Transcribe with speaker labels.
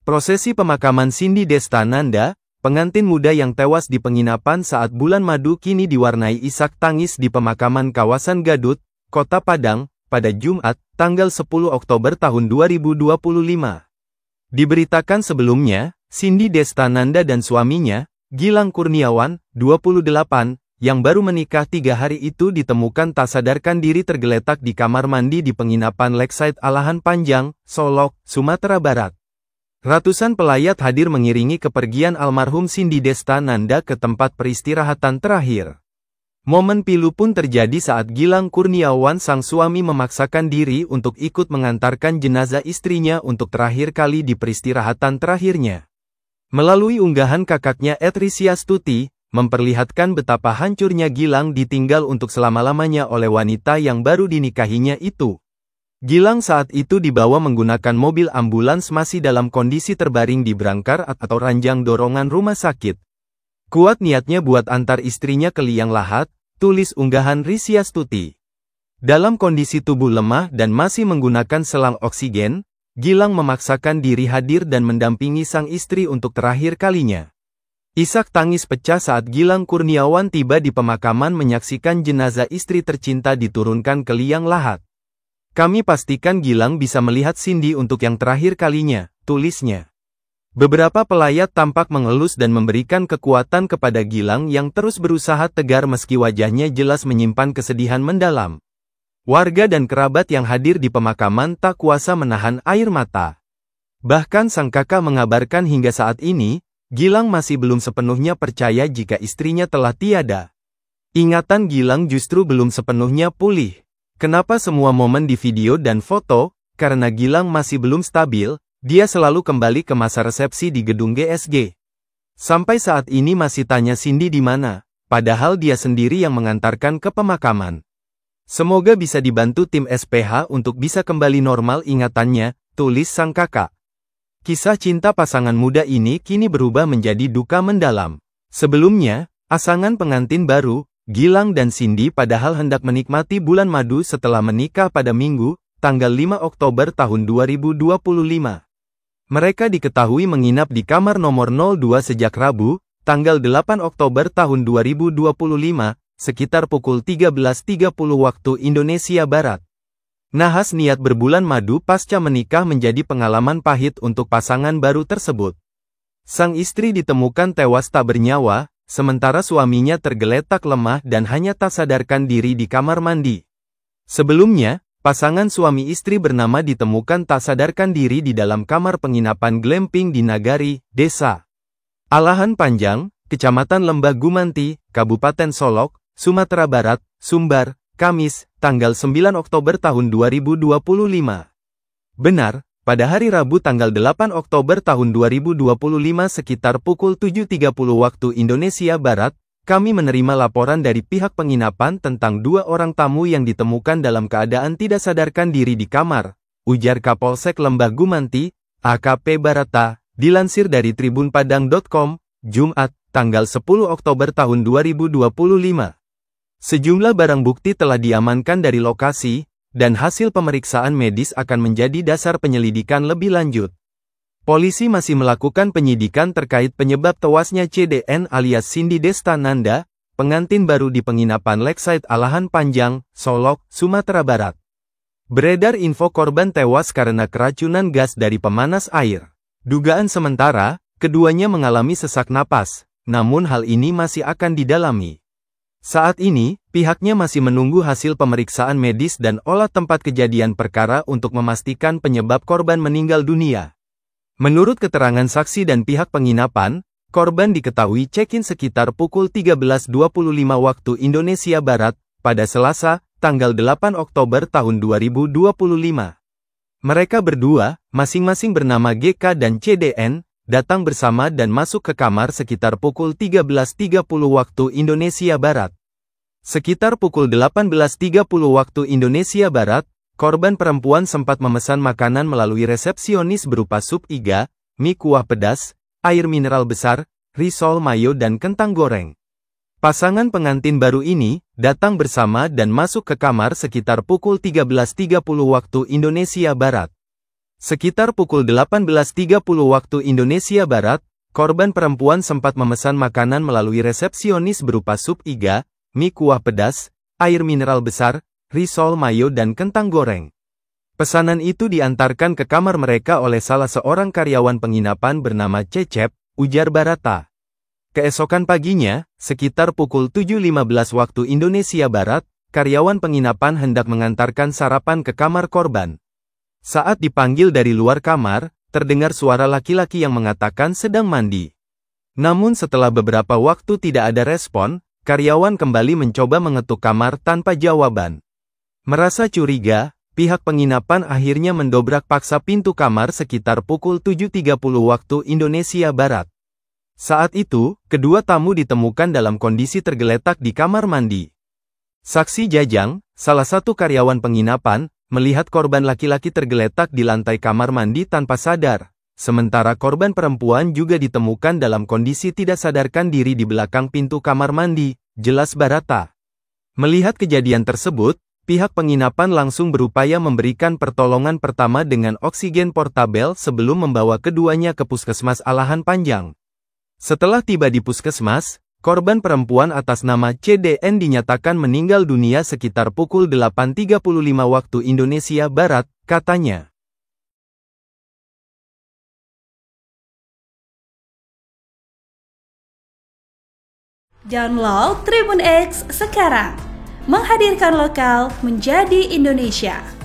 Speaker 1: Prosesi pemakaman Cindy Destananda, pengantin muda yang tewas di penginapan saat bulan madu kini diwarnai isak tangis di pemakaman kawasan Gadut, Kota Padang, pada Jumat, tanggal 10 Oktober tahun 2025. Diberitakan sebelumnya, Cindy Destananda dan suaminya, Gilang Kurniawan, 28, yang baru menikah 3 hari itu ditemukan tak sadarkan diri tergeletak di kamar mandi di penginapan Lakeside Alahan Panjang, Solok, Sumatera Barat. Ratusan pelayat hadir mengiringi kepergian almarhum Cindy Destananda ke tempat peristirahatan terakhir. Momen pilu pun terjadi saat Gilang Kurniawan sang suami memaksakan diri untuk ikut mengantarkan jenazah istrinya untuk terakhir kali di peristirahatan terakhirnya. Melalui unggahan kakaknya @Risyastuti, memperlihatkan betapa hancurnya Gilang ditinggal untuk selama-lamanya oleh wanita yang baru dinikahinya itu. Gilang saat itu dibawa menggunakan mobil ambulans masih dalam kondisi terbaring di brangkar atau ranjang dorongan rumah sakit. Kuat niatnya buat antar istrinya ke liang lahat, tulis unggahan Risyastuti. Dalam kondisi tubuh lemah dan masih menggunakan selang oksigen, Gilang memaksakan diri hadir dan mendampingi sang istri untuk terakhir kalinya. Isak tangis pecah saat Gilang Kurniawan tiba di pemakaman menyaksikan jenazah istri tercinta diturunkan ke liang lahat. Kami pastikan Gilang bisa melihat Cindy untuk yang terakhir kalinya, tulisnya. Beberapa pelayat tampak mengelus dan memberikan kekuatan kepada Gilang yang terus berusaha tegar meski wajahnya jelas menyimpan kesedihan mendalam. Warga dan kerabat yang hadir di pemakaman tak kuasa menahan air mata. Bahkan sang kakak mengabarkan hingga saat ini, Gilang masih belum sepenuhnya percaya jika istrinya telah tiada. Ingatan Gilang justru belum sepenuhnya pulih. Kenapa semua momen di video dan foto? Karena Gilang masih belum stabil, dia selalu kembali ke masa resepsi di gedung GSG. Sampai saat ini masih tanya Cindy di mana, padahal dia sendiri yang mengantarkan ke pemakaman. Semoga bisa dibantu tim SPH untuk bisa kembali normal ingatannya, tulis sang kakak. Kisah cinta pasangan muda ini kini berubah menjadi duka mendalam. Sebelumnya, pasangan pengantin baru, Gilang dan Cindy padahal hendak menikmati bulan madu setelah menikah pada Minggu, tanggal 5 Oktober tahun 2025. Mereka diketahui menginap di kamar nomor 02 sejak Rabu, tanggal 8 Oktober tahun 2025, sekitar pukul 13.30 waktu Indonesia Barat. Nahas niat berbulan madu pasca menikah menjadi pengalaman pahit untuk pasangan baru tersebut. Sang istri ditemukan tewas tak bernyawa, sementara suaminya tergeletak lemah dan hanya tak sadarkan diri di kamar mandi. Sebelumnya, pasangan suami istri bernama ditemukan tak sadarkan diri di dalam kamar penginapan glamping di Nagari, Desa Alahan Panjang, Kecamatan Lembah Gumanti, Kabupaten Solok, Sumatera Barat, Sumbar, Kamis, tanggal 9 Oktober tahun 2025. Benar, pada hari Rabu tanggal 8 Oktober tahun 2025 sekitar pukul 7.30 waktu Indonesia Barat, kami menerima laporan dari pihak penginapan tentang 2 orang tamu yang ditemukan dalam keadaan tidak sadarkan diri di kamar, ujar Kapolsek Lembah Gumanti, AKP Barata, dilansir dari tribunpadang.com, Jumat, tanggal 10 Oktober tahun 2025. Sejumlah barang bukti telah diamankan dari lokasi, dan hasil pemeriksaan medis akan menjadi dasar penyelidikan lebih lanjut. Polisi masih melakukan penyidikan terkait penyebab tewasnya CDN alias Cindy Destananda, pengantin baru di penginapan Lakeside Alahan Panjang, Solok, Sumatera Barat. Beredar info korban tewas karena keracunan gas dari pemanas air. Dugaan sementara, keduanya mengalami sesak napas, namun hal ini masih akan didalami. Saat ini, pihaknya masih menunggu hasil pemeriksaan medis dan olah tempat kejadian perkara untuk memastikan penyebab korban meninggal dunia. Menurut keterangan saksi dan pihak penginapan, korban diketahui check-in sekitar pukul 13.25 waktu Indonesia Barat, pada Selasa, tanggal 8 Oktober tahun 2025. Mereka berdua, masing-masing bernama GK dan CDN, datang bersama dan masuk ke kamar sekitar pukul 13.30 waktu Indonesia Barat. Sekitar pukul 18.30 waktu Indonesia Barat, korban perempuan sempat memesan makanan melalui resepsionis berupa sup iga, mie kuah pedas, air mineral besar, risol mayo dan kentang goreng. Pasangan pengantin baru ini, datang bersama dan masuk ke kamar sekitar pukul 13.30 waktu Indonesia Barat. Sekitar pukul 18.30 waktu Indonesia Barat, korban perempuan sempat memesan makanan melalui resepsionis berupa sup iga, mie kuah pedas, air mineral besar, risol mayo dan kentang goreng. Pesanan itu diantarkan ke kamar mereka oleh salah seorang karyawan penginapan bernama Cecep, ujar Barata. Keesokan paginya, sekitar pukul 7.15 waktu Indonesia Barat, karyawan penginapan hendak mengantarkan sarapan ke kamar korban. Saat dipanggil dari luar kamar, terdengar suara laki-laki yang mengatakan sedang mandi. Namun setelah beberapa waktu tidak ada respon, karyawan kembali mencoba mengetuk kamar tanpa jawaban. Merasa curiga, pihak penginapan akhirnya mendobrak paksa pintu kamar sekitar pukul 7.30 waktu Indonesia Barat. Saat itu, kedua tamu ditemukan dalam kondisi tergeletak di kamar mandi. Saksi Jajang, salah satu karyawan penginapan, melihat korban laki-laki tergeletak di lantai kamar mandi tanpa sadar, sementara korban perempuan juga ditemukan dalam kondisi tidak sadarkan diri di belakang pintu kamar mandi, jelas Barata. Melihat kejadian tersebut, pihak penginapan langsung berupaya memberikan pertolongan pertama dengan oksigen portabel sebelum membawa keduanya ke puskesmas Alahan Panjang. Setelah tiba di puskesmas, korban perempuan atas nama CDN dinyatakan meninggal dunia sekitar pukul 8.35 waktu Indonesia Barat, katanya.
Speaker 2: Download Tribun X sekarang, menghadirkan lokal menjadi Indonesia.